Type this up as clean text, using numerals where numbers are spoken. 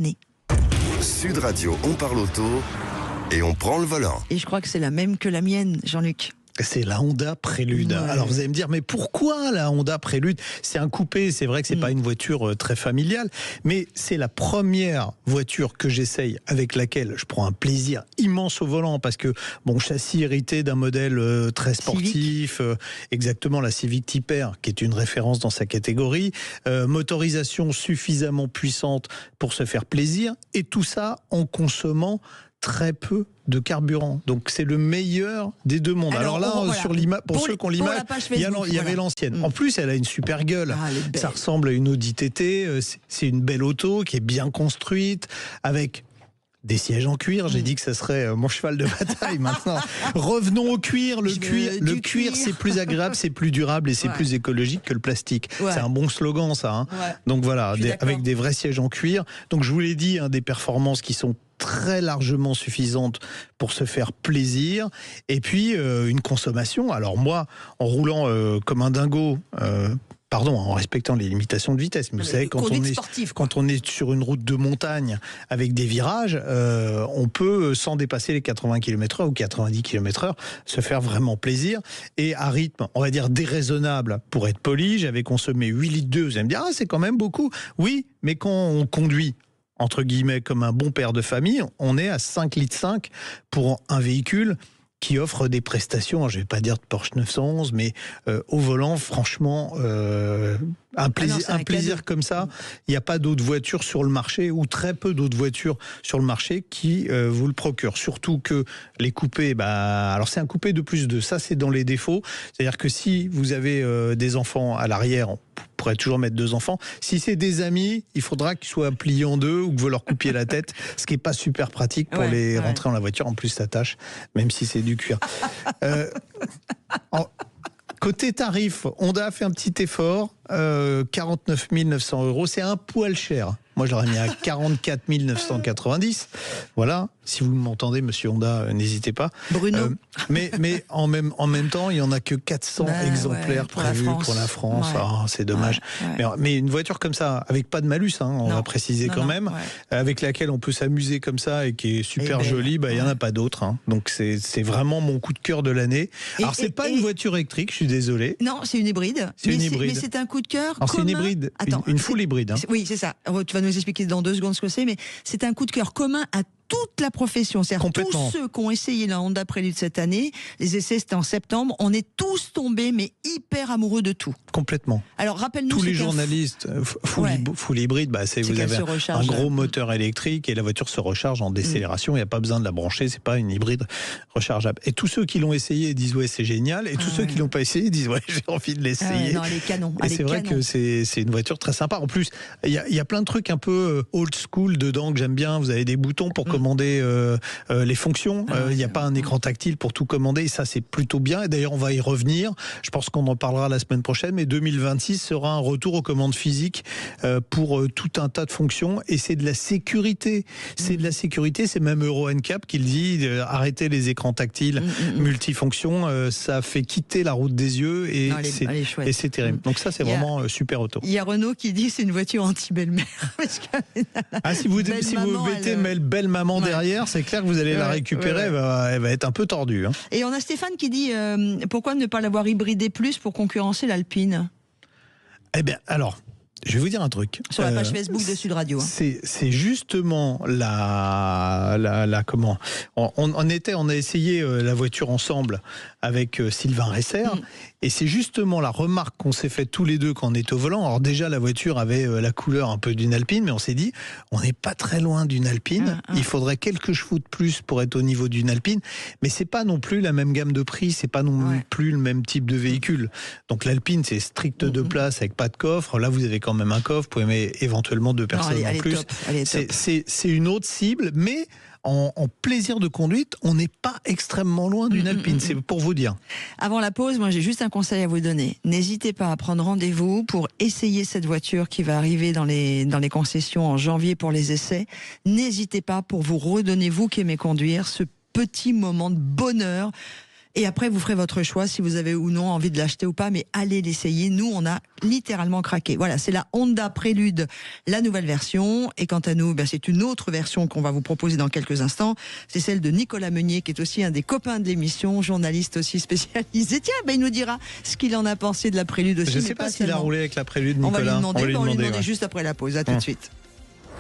nez. Sud Radio, on parle auto et on prend le volant. Et je crois que c'est la même que la mienne, Jean-Luc. C'est la Honda Prélude. Ouais. Alors vous allez me dire, mais pourquoi la Honda Prélude? C'est un coupé, c'est vrai que c'est pas une voiture très familiale, mais c'est la première voiture que j'essaye, avec laquelle je prends un plaisir immense au volant, parce que bon, châssis hérité d'un modèle très sportif, exactement la Civic Type R, qui est une référence dans sa catégorie, motorisation suffisamment puissante pour se faire plaisir, et tout ça en consommant très peu de carburant. Donc c'est le meilleur des deux mondes. Alors là, voilà. sur l'image, pour ceux qui ont l'image, il y avait l'ancienne. En plus, elle a une super gueule. Ça ressemble à une Audi TT. C'est une belle auto qui est bien construite, avec des sièges en cuir. J'ai dit que ça serait mon cheval de bataille maintenant. Revenons au cuir. Le cuir, c'est plus agréable, c'est plus durable et c'est plus écologique que le plastique. Ouais. C'est un bon slogan, ça. Hein. Ouais. Donc voilà, avec des vrais sièges en cuir. Donc je vous l'ai dit, des performances qui sont très largement suffisante pour se faire plaisir, et puis une consommation. Alors moi, en roulant comme un dingo, en respectant les limitations de vitesse, mais vous savez, quand on est sur une route de montagne avec des virages, on peut, sans dépasser les 80 km/h ou 90 km/h, se faire vraiment plaisir, et à rythme, on va dire déraisonnable, pour être poli. J'avais consommé 8 litres d'eau. Vous allez me dire, c'est quand même beaucoup. Oui, mais quand on conduit entre guillemets comme un bon père de famille, on est à 5,5 litres pour un véhicule qui offre des prestations, je ne vais pas dire de Porsche 911, mais au volant, franchement, un plaisir comme ça. Il n'y a pas d'autres voitures sur le marché, ou très peu d'autres voitures sur le marché qui vous le procurent. Surtout que les coupés, alors c'est un coupé de plus 2, ça c'est dans les défauts. C'est-à-dire que si vous avez des enfants à l'arrière, on pourrait toujours mettre 2 enfants. Si c'est des amis, il faudra qu'ils soient pliés en 2 ou que vous leur coupiez la tête, ce qui n'est pas super pratique pour les rentrer dans la voiture. En plus, ça tâche, même si c'est du cuir. Côté tarif, Honda a fait un petit effort, 49 900 €, c'est un poil cher. Moi, je l'aurais mis à 44 990. Voilà. Si vous m'entendez, monsieur Honda, n'hésitez pas. Bruno. Mais en même temps, il n'y en a que 400 exemplaires prévus pour la France. Ouais. Oh, c'est dommage. Ouais. Mais une voiture comme ça, avec pas de malus, on va préciser quand même, avec laquelle on peut s'amuser comme ça et qui est super jolie, il n'y en a pas d'autres. Donc c'est vraiment mon coup de cœur de l'année. Alors, c'est pas une voiture électrique, je suis désolé. Non, c'est une hybride. Mais c'est un coup de cœur. Alors, c'est une hybride, une full hybride. Oui, c'est ça. Tu vas nous expliquer dans 2 secondes ce que c'est, mais c'est un coup de cœur commun à toute la profession. C'est-à-dire tous ceux qui ont essayé la Honda Prélude cette année, les essais c'était en septembre, on est tous tombés, mais hyper amoureux de tout. Complètement. Alors rappelle-nous. Tous les journalistes, full hybride, vous avez un gros moteur électrique et la voiture se recharge en décélération, il n'y a pas besoin de la brancher, c'est pas une hybride rechargeable. Et tous ceux qui l'ont essayé disent c'est génial, et tous ceux qui l'ont pas essayé disent j'ai envie de l'essayer. Non, elle est canon. Et c'est vrai que c'est une voiture très sympa. En plus, il y a plein de trucs un peu old school dedans que j'aime bien. Vous avez des boutons pour commander les fonctions. Il n'y a pas un écran tactile pour tout commander, et ça c'est plutôt bien. Et d'ailleurs, on va y revenir. Je pense qu'on en parlera la semaine prochaine, mais 2026 sera un retour aux commandes physiques pour tout un tas de fonctions, et c'est de la sécurité. C'est de la sécurité, c'est même Euro NCAP qui le dit, arrêter les écrans tactiles multifonctions, ça fait quitter la route des yeux, et c'est terrible. Donc ça, c'est vraiment super auto. Il y a Renault qui dit c'est une voiture anti-belle-mère. Si vous mettez belle maman derrière, c'est clair que vous allez la récupérer, elle va être un peu tordue. Et on a Stéphane qui dit pourquoi ne pas l'avoir hybridé plus pour concurrencer l'Alpine? Eh bien, alors, je vais vous dire un truc. Sur la page Facebook de Sud Radio. C'est justement comment on a essayé la voiture ensemble avec Sylvain Resser, et c'est justement la remarque qu'on s'est faite tous les deux quand on est au volant. Alors déjà, la voiture avait la couleur un peu d'une Alpine, mais on s'est dit, on n'est pas très loin d'une Alpine. Il faudrait quelques chevaux de plus pour être au niveau d'une Alpine, mais c'est pas non plus la même gamme de prix, c'est pas non plus le même type de véhicule. Donc l'Alpine, c'est strict 2 places avec pas de coffre. Là, vous avez quand même un coffre, vous pouvez mettre éventuellement 2 personnes en plus. C'est une autre cible, mais en plaisir de conduite, on n'est pas extrêmement loin d'une Alpine, c'est pour vous dire. Avant la pause, moi j'ai juste un conseil à vous donner. N'hésitez pas à prendre rendez-vous pour essayer cette voiture qui va arriver dans les concessions en janvier pour les essais. N'hésitez pas, pour vous redonner, vous qui aimez conduire, ce petit moment de bonheur. Et après, vous ferez votre choix si vous avez ou non envie de l'acheter ou pas, mais allez l'essayer. Nous, on a littéralement craqué. Voilà, c'est la Honda Prélude, la nouvelle version. Et quant à nous, c'est une autre version qu'on va vous proposer dans quelques instants. C'est celle de Nicolas Meunier, qui est aussi un des copains de l'émission, journaliste aussi spécialisé. Tiens, il nous dira ce qu'il en a pensé de la Prélude aussi. Je ne sais pas s'il a roulé avec la Prélude, Nicolas. On va lui demander juste après la pause. À tout de suite.